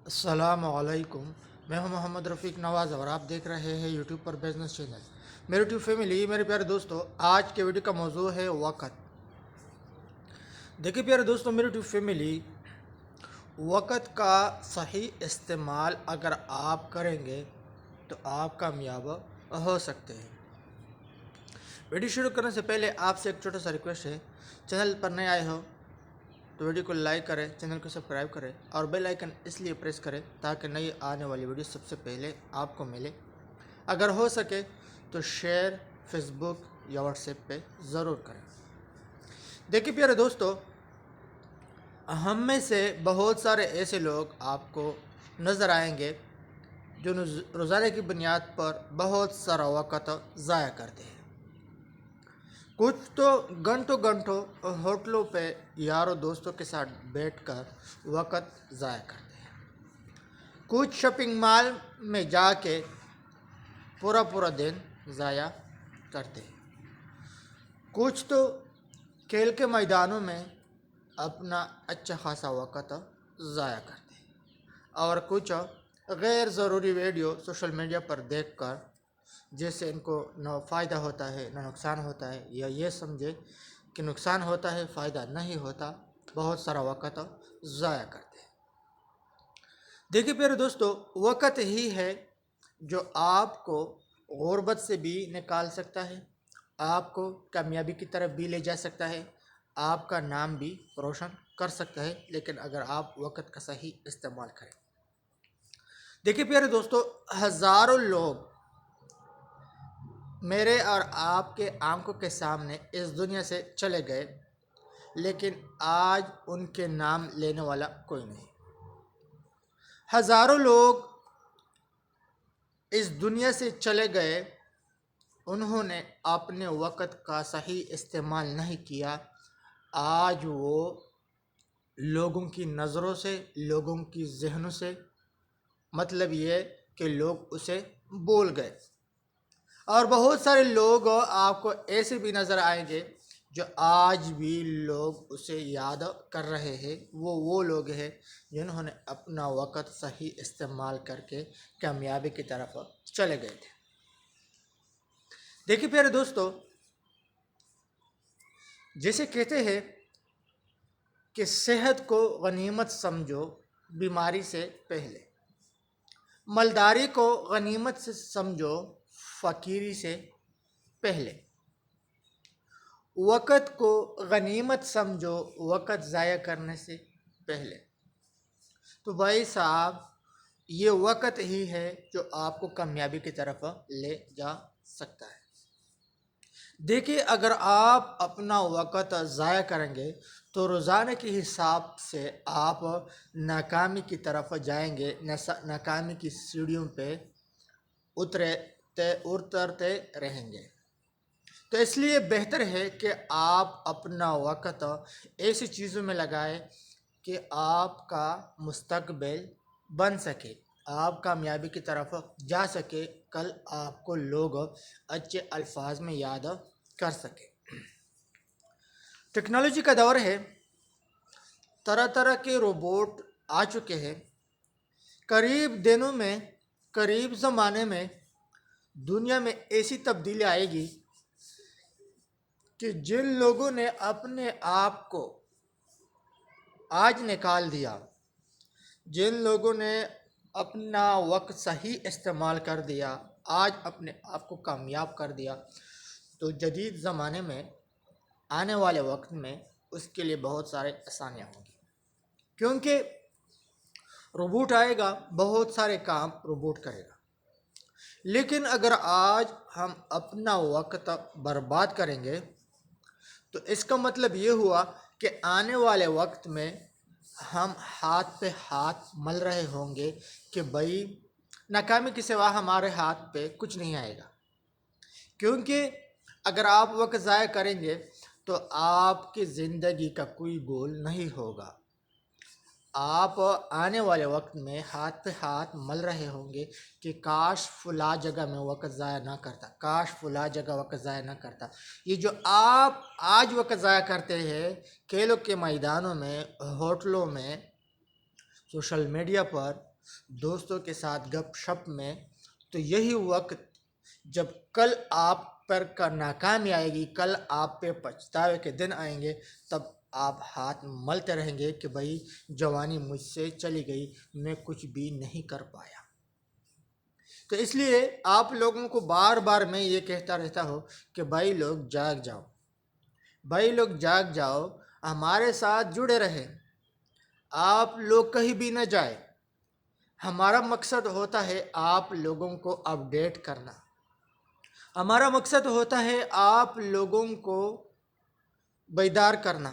السلام علیکم، میں ہوں محمد رفیق نواز اور آپ دیکھ رہے ہیں یوٹیوب پر بزنس چینل میرے یوٹیوب فیملی۔ میرے پیارے دوستو، آج کے ویڈیو کا موضوع ہے وقت۔ دیکھیے پیارے دوستو، میرے یوٹیوب فیملی، وقت کا صحیح استعمال اگر آپ کریں گے تو آپ کامیاب ہو سکتے ہیں۔ ویڈیو شروع کرنے سے پہلے آپ سے ایک چھوٹا سا ریکویسٹ ہے، چینل پر نئے آئے ہو تو ویڈیو کو لائک کریں، چینل کو سبسکرائب کریں اور بیل آئیکن اس لیے پریس کریں تاکہ نئی آنے والی ویڈیو سب سے پہلے آپ کو ملے۔ اگر ہو سکے تو شیئر فیس بک یا واٹس ایپ پہ ضرور کریں۔ دیکھیے پیارے دوستو، ہم میں سے بہت سارے ایسے لوگ آپ کو نظر آئیں گے جو روزانہ کی بنیاد پر بہت سارا وقت ضائع کرتے ہیں۔ کچھ تو گھنٹوں ہوٹلوں پہ یاروں دوستوں کے ساتھ بیٹھ کر وقت ضائع کرتے ہیں۔ کچھ شاپنگ مال میں جا کے پورا دن ضائع کرتے ہیں۔ کچھ تو کھیل کے میدانوں میں اپنا اچھا خاصا وقت ضائع کرتے ہیں، اور کچھ غیر ضروری ویڈیو سوشل میڈیا پر دیکھ کر جس سے ان کو نہ فائدہ ہوتا ہے نہ نقصان ہوتا ہے، یا یہ سمجھے کہ نقصان ہوتا ہے فائدہ نہیں ہوتا، بہت سارا وقت ضائع کرتے ہیں۔ دیکھیے پیارے دوستو، وقت ہی ہے جو آپ کو غربت سے بھی نکال سکتا ہے، آپ کو کامیابی کی طرف بھی لے جا سکتا ہے، آپ کا نام بھی روشن کر سکتا ہے، لیکن اگر آپ وقت کا صحیح استعمال کریں۔ دیکھیے پیارے دوستو، ہزاروں لوگ میرے اور آپ کے آنکھوں کے سامنے اس دنیا سے چلے گئے، لیکن آج ان کے نام لینے والا کوئی نہیں۔ ہزاروں لوگ اس دنیا سے چلے گئے، انہوں نے اپنے وقت کا صحیح استعمال نہیں کیا۔ آج وہ لوگوں کی نظروں سے، لوگوں کی ذہنوں سے، مطلب یہ کہ لوگ اسے بھول گئے۔ اور بہت سارے لوگ آپ کو ایسے بھی نظر آئیں گے جو آج بھی لوگ اسے یاد کر رہے ہیں۔ وہ لوگ ہیں جنہوں نے اپنا وقت صحیح استعمال کر کے کامیابی کی طرف چلے گئے تھے۔ دیکھیے پیارے دوستو، جیسے کہتے ہیں کہ صحت کو غنیمت سمجھو بیماری سے پہلے، مالداری کو غنیمت سے سمجھو فقیری سے پہلے، وقت کو غنیمت سمجھو وقت ضائع کرنے سے پہلے۔ تو بھائی صاحب، یہ وقت ہی ہے جو آپ کو کامیابی کی طرف لے جا سکتا ہے۔ دیکھیے، اگر آپ اپنا وقت ضائع کریں گے تو روزانہ کے حساب سے آپ ناکامی کی طرف جائیں گے، ناکامی کی سیڑھیوں پہ اترتے رہیں گے۔ تو اس لیے بہتر ہے کہ آپ اپنا وقت ایسی چیزوں میں لگائیں کہ آپ کا مستقبل بن سکے، آپ کامیابی کی طرف جا سکے، کل آپ کو لوگ اچھے الفاظ میں یاد کر سکے۔ ٹیکنالوجی کا دور ہے، طرح طرح کے روبوٹ آ چکے ہیں۔ قریب زمانے میں دنیا میں ایسی تبدیلی آئے گی کہ جن لوگوں نے اپنے آپ کو آج نکال دیا، جن لوگوں نے اپنا وقت صحیح استعمال کر دیا، آج اپنے آپ کو کامیاب کر دیا، تو جدید زمانے میں آنے والے وقت میں اس کے لیے بہت سارے آسانیاں ہوں گی، کیونکہ روبوٹ آئے گا، بہت سارے کام روبوٹ کرے گا۔ لیکن اگر آج ہم اپنا وقت برباد کریں گے تو اس کا مطلب یہ ہوا کہ آنے والے وقت میں ہم ہاتھ پہ ہاتھ مل رہے ہوں گے کہ بھائی ناکامی کے سوا ہمارے ہاتھ پہ کچھ نہیں آئے گا۔ کیونکہ اگر آپ وقت ضائع کریں گے تو آپ کی زندگی کا کوئی گول نہیں ہوگا۔ آپ آنے والے وقت میں ہاتھ پہ ہاتھ مل رہے ہوں گے کہ کاش فلاں جگہ میں وقت ضائع نہ کرتا، کاش فلاں جگہ وقت ضائع نہ کرتا۔ یہ جو آپ آج وقت ضائع کرتے ہیں کھیلوں کے میدانوں میں، ہوٹلوں میں، سوشل میڈیا پر، دوستوں کے ساتھ گپ شپ میں، تو یہی وقت جب کل آپ پر کا ناکامی آئے گی، کل آپ پہ پچھتاوے کے دن آئیں گے، تب آپ ہاتھ ملتے رہیں گے کہ بھائی جوانی مجھ سے چلی گئی، میں کچھ بھی نہیں کر پایا۔ تو اس لیے آپ لوگوں کو بار بار میں یہ کہتا رہتا ہوں کہ بھائی لوگ جاگ جاؤ، بھائی لوگ جاگ جاؤ، ہمارے ساتھ جڑے رہیں، آپ لوگ کہیں بھی نہ جائے۔ ہمارا مقصد ہوتا ہے آپ لوگوں کو اپڈیٹ کرنا، ہمارا مقصد ہوتا ہے آپ لوگوں کو بیدار کرنا،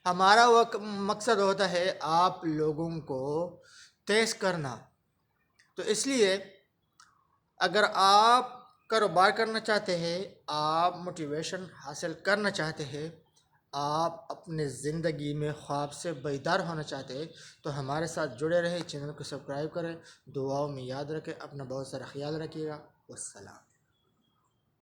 ہمارا مقصد ہوتا ہے آپ لوگوں کو تیز کرنا۔ تو اس لیے اگر آپ کاروبار کرنا چاہتے ہیں، آپ موٹیویشن حاصل کرنا چاہتے ہیں، آپ اپنے زندگی میں خواب سے بیدار ہونا چاہتے ہیں، تو ہمارے ساتھ جڑے رہیں، چینل کو سبسکرائب کریں، دعاؤں میں یاد رکھیں، اپنا بہت سارا خیال رکھیے گا۔ والسلام۔